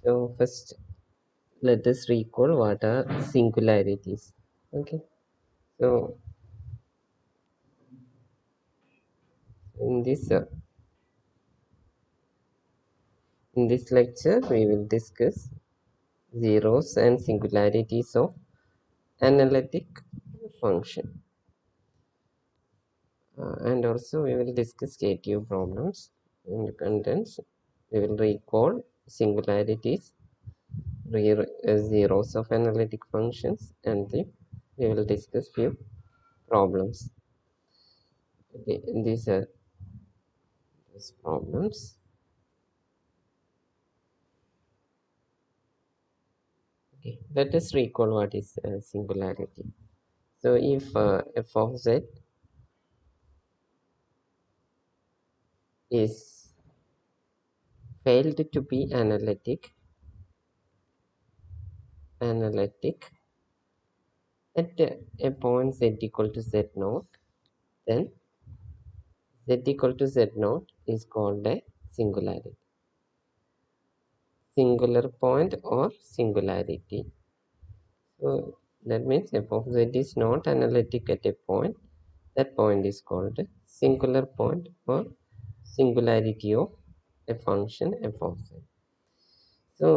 So first, let us recall what are singularities. Okay. So in this uh, in this lecture, we will discuss zeros and singularities of analytic function, and also we will discuss KTU problems and contents. We will recall singularities, zeros of analytic functions, and then we will discuss few problems. Okay, these are these problems. Okay, let us recall what is singularity. So if f of z is failed to be analytic at a point z equal to z naught, then z equal to z naught is called a singularity, singular point or singularity. So that means f of z is not analytic at a point. That point is called a singular point or singularity of a function f of z. So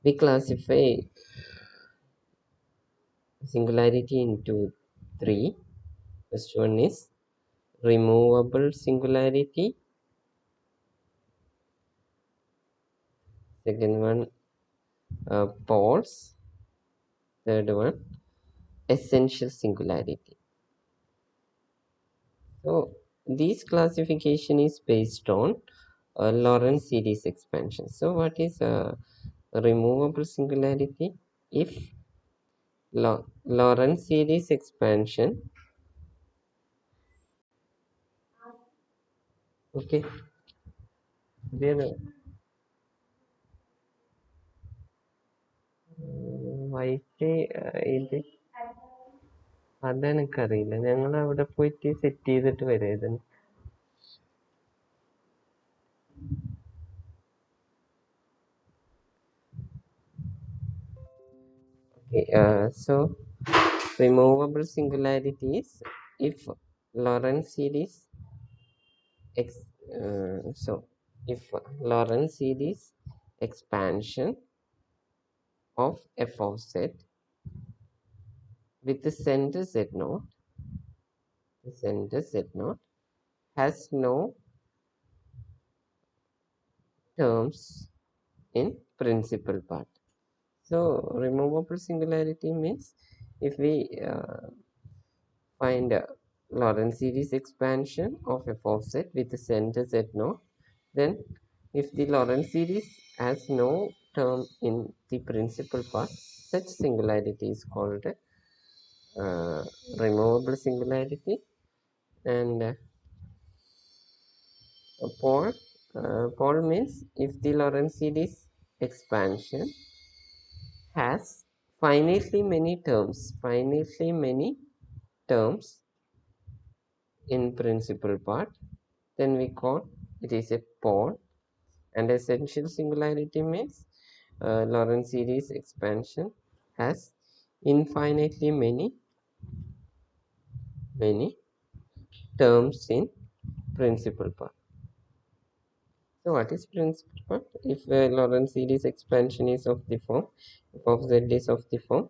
we classify singularity into three. First one is removable singularity. Second one, poles. Third one, essential singularity. So this classification is based on Lorentz series expansion. So what is a removable singularity? If Lorentz series expansion, okay, then wifi ഇത് അതെനിക്കറിയില്ല. ഞങ്ങൾ അവിടെ പോയിട്ട് set ചെയ്തിട്ട് വരായിരുന്നു. Okay, so removable singularity is if Lorentz series if Lorentz series expansion of f of z with the center z0, the center z0 has no terms in principal part. So removable singularity means if we find Lorentz series expansion of f of z with the center z0, then if the Lorentz series has no term in the principal part, such singularity is called removable singularity. And pole means if the Lorentz series expansion has finitely many terms in principal part, then we call it is a pole. And essential singularity means Lorentz series expansion has infinitely many terms in principal part. So what is principal part? If Lorentz series expansion is of the form f of z is of the form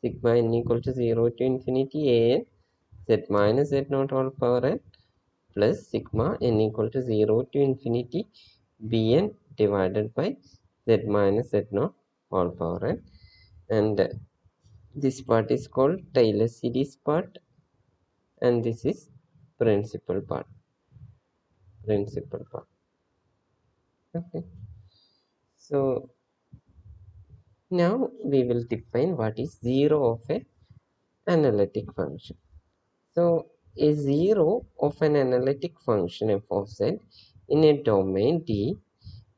sigma n equal to 0 to infinity a n z minus z naught all power n plus sigma n equal to 0 to infinity bn divided by z minus z naught all power n, and this part is called Taylor series part, and this is principal part. Okay, so now we will define what is zero of a analytic function. So a zero of an analytic function f of z in a domain D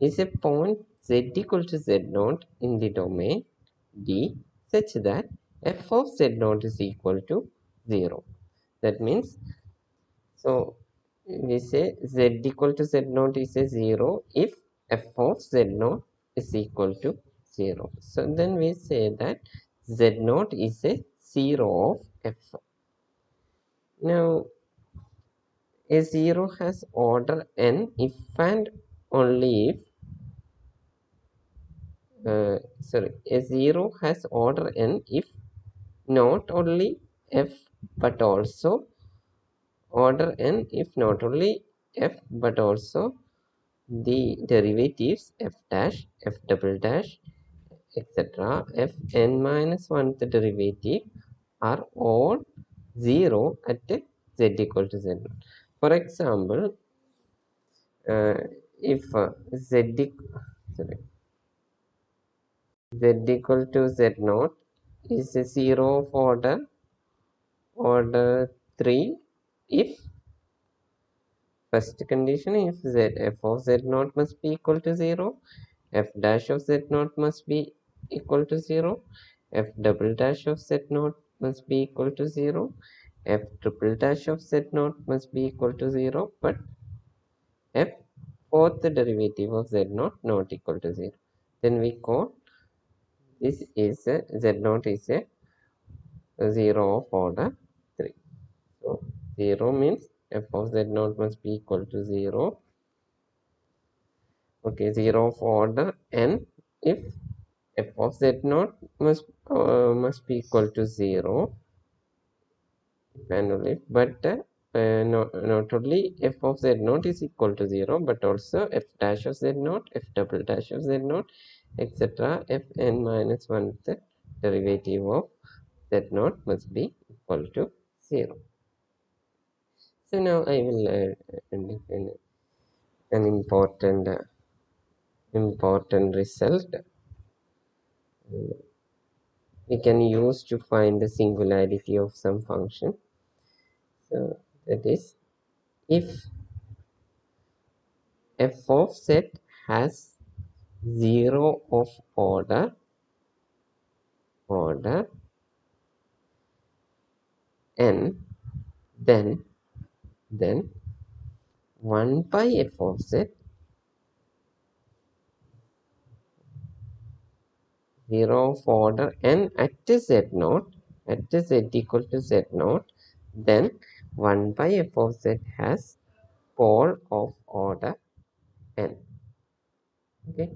is a point z equal to z0 in the domain D such that f of z0 is equal to 0. That means, so we say z equal to z naught is a 0 if f of z naught is equal to 0. So then we say that z naught is a 0 of f. Now a 0 has order n if and only if a 0 has order n if not only f but also order n if not only f but also the derivatives f dash, f double dash, etc. f n minus 1th derivative are all 0 at z equal to z naught. For example, if sorry, z equal to z naught is a 0 of order 3 if first condition if f of z naught must be equal to 0, f dash of z naught must be equal to 0, f double dash of z naught must be equal to 0, f triple dash of z naught must be equal to 0, but f fourth derivative of z naught not equal to 0. Then we call this is z naught is a 0 of order 3. So 0 means f of z naught must be equal to 0. Okay, 0 of order n if f of z naught must be equal to 0 manually, but not only f of z naught is equal to 0 but also f dash of z naught, f double dash of z naught, etc. f n minus 1th derivative of z naught must be equal to 0. So now I will define an important result we can use to find the singularity of some function. So that is, if f of z has 0 of order n, then 1 by f of z 0 of order n at z naught at z equal to z naught, then 1 by f of z has pole of order n. Okay,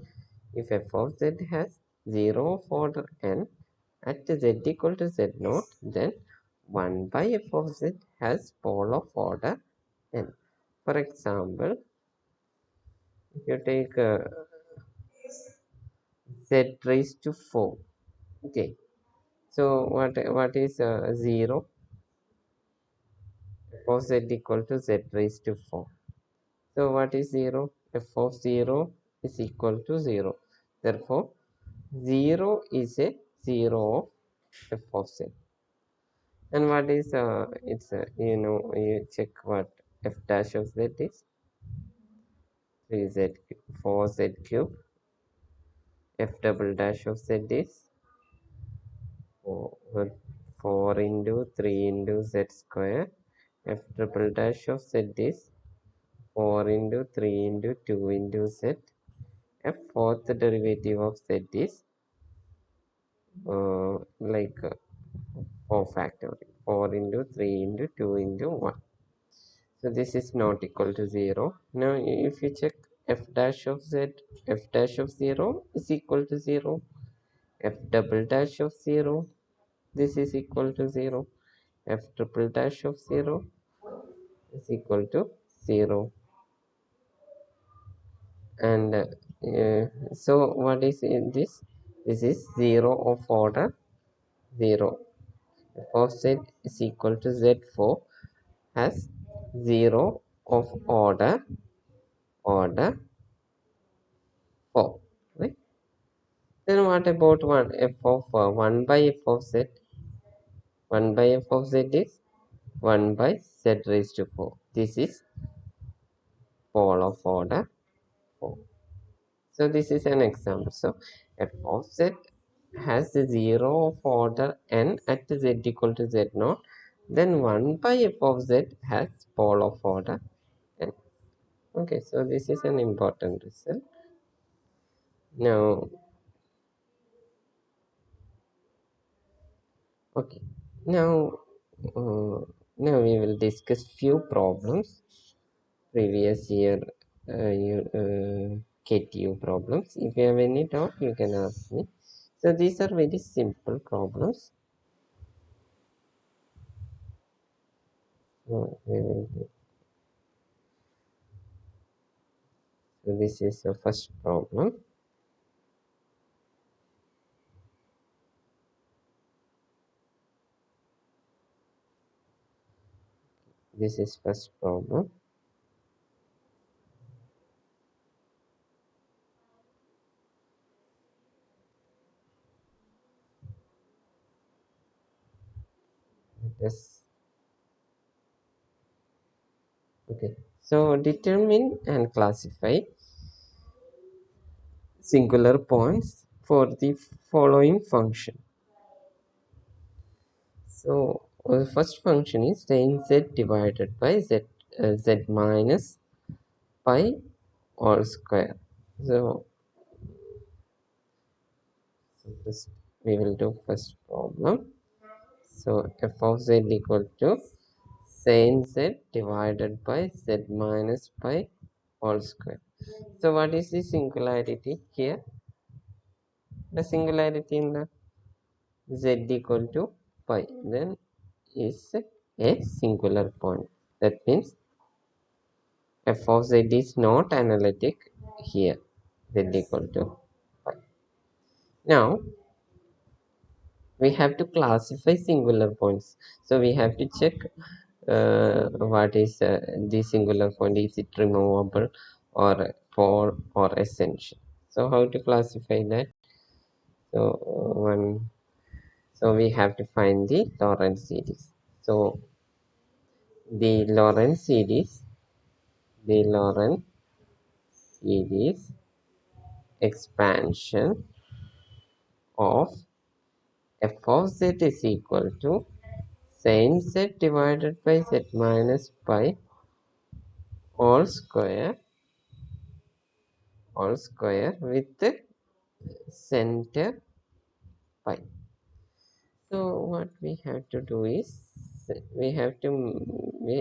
if f of z has 0 of order n at z equal to z naught, then 1 by f of z has pole of order n. For example, if you take z raised to 4, okay, so what is 0? F of z equal to z raised to 4. So what is 0? F of 0 is equal to 0. Therefore, 0 is a 0 of f of z. And what is it's you check what f dash of z is 3z 4z cube. F double dash of z is 4 into 3 into z square. F triple dash of z is 4 into 3 into 2 into z. F fourth derivative of z is like 4 factorial 4 into 3 into 2 into 1. So this is not equal to 0. Now if you check f dash of z, f dash of 0 is equal to 0. F double dash of 0, this is equal to 0. F triple dash of 0 is equal to 0. And so what is in this? This is 0 of order 0. F of z is equal to z4 has 0 of order 4, right? Then what about 1 f of 1 by f of z? 1 by f of z is 1 by z raised to 4. This is pole of order 4. So this is an example. So f of z has the 0 of order n at z equal to z naught. Then 1 by f of z has pole of order Okay, so this is an important result. Now, okay, now, uh, now we will discuss few problems previous year, KTU problems. If you have any doubt, you can ask me. So these are very simple problems. We will do. So this is the first problem. This is first problem. Yes. Okay. So determine and classify singular points for the following function. So the first function is sin z divided by z minus pi all square. So, this we will do first problem. So f of z equal to sin z divided by z minus pi all square. So what is the singularity here? The singularity in the z equal to pi then is a singular point. That means f of z is not analytic here. Z equal to pi. Now we have to classify singular points. So we have to check what is the singular point. Is it removable or for or essential? So how to classify that? So so we have to find the Lorentz series. So the Lorentz series, the Lorentz series expansion of f of z is equal to sin z divided by z minus pi all square with the center pi. So what we have to do is we have to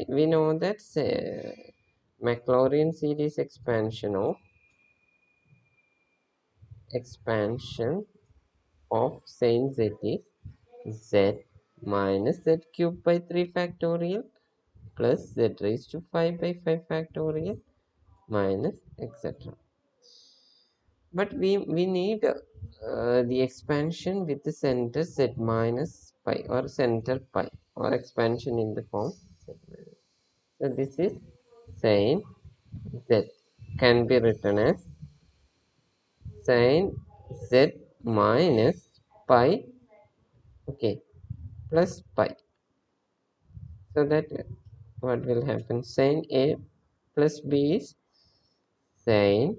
we know that Maclaurin series expansion of sin z is z minus z cubed by 3 factorial plus z raised to 5 by 5 factorial minus etc. But we need the expansion with the center z minus pi or center pi or expansion in the form z minus. So this is sin z can be written as sin z minus pi, okay, plus pi. So that what will happen? Sin a plus b is sin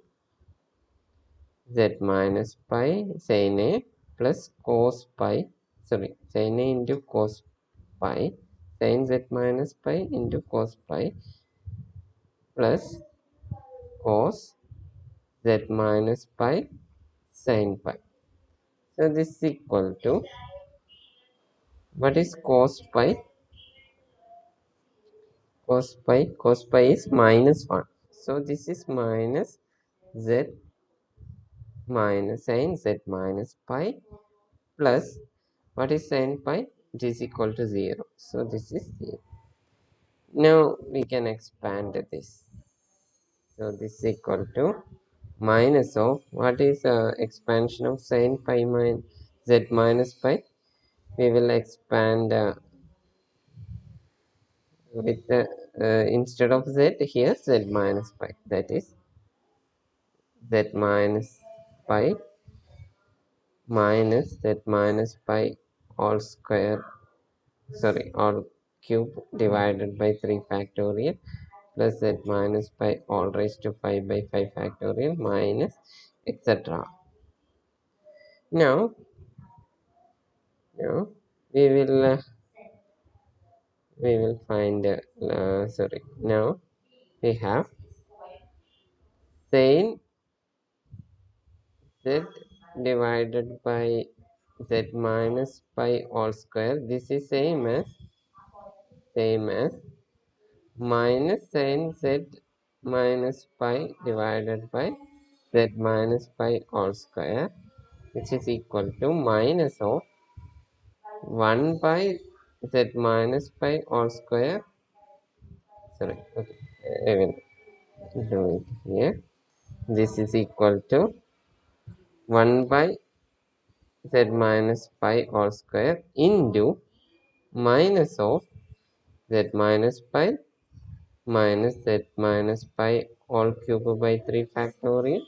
z minus pi sin a plus cos pi, sorry, sin a into cos pi sin z minus pi into cos pi plus cos z minus pi sin pi. So this is equal to, what is cos pi? Cos pi is minus 1. So this is minus z minus sin z minus pi plus, what is sin pi? It is equal to 0. So this is 0. Now we can expand this. So this is equal to minus of, what is expansion of sin pi minus z minus pi? We will expand with instead of z here z minus pi. That is z minus pi minus z minus pi all square, sorry, all cube divided by 3 factorial plus z minus pi all raised to 5 by 5 factorial minus etc. Now, now we will find sorry, now we have Sin z divided by z minus pi all square. This is same as minus sin z minus pi divided by z minus pi all square, which is equal to minus of 1 by z minus pi all square. Sorry, okay, I will do it here. This is equal to 1 by z minus pi all square into minus of z minus pi minus z minus pi all cube by 3 factorial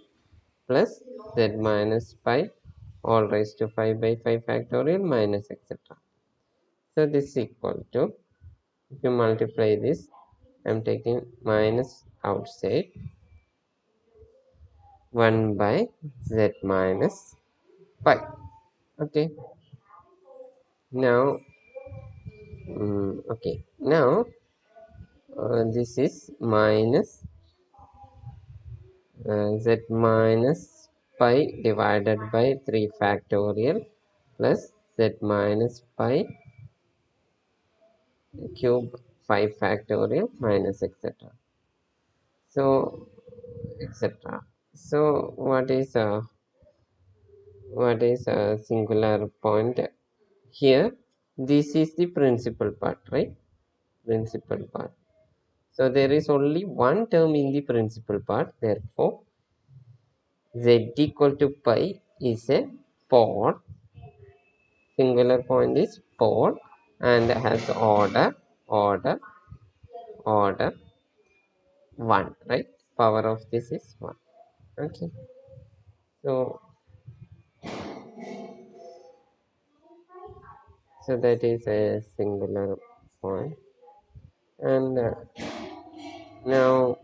plus z minus pi all raised to 5 by 5 factorial minus etc. So this is equal to, if you multiply this, I am taking minus outside, 1 by z minus pi. Okay, now okay, now this is minus z minus pi divided by 3 factorial plus z minus pi cube 5 factorial minus etc. So etc. So what is a singular point here? This is the principal part, right? Principal part. So there is only one term in the principal part. Therefore, z equal to pi is a pod. Singular point is pod and has order 1, right? Power of this is 1. Okay. So that is a singular point. And now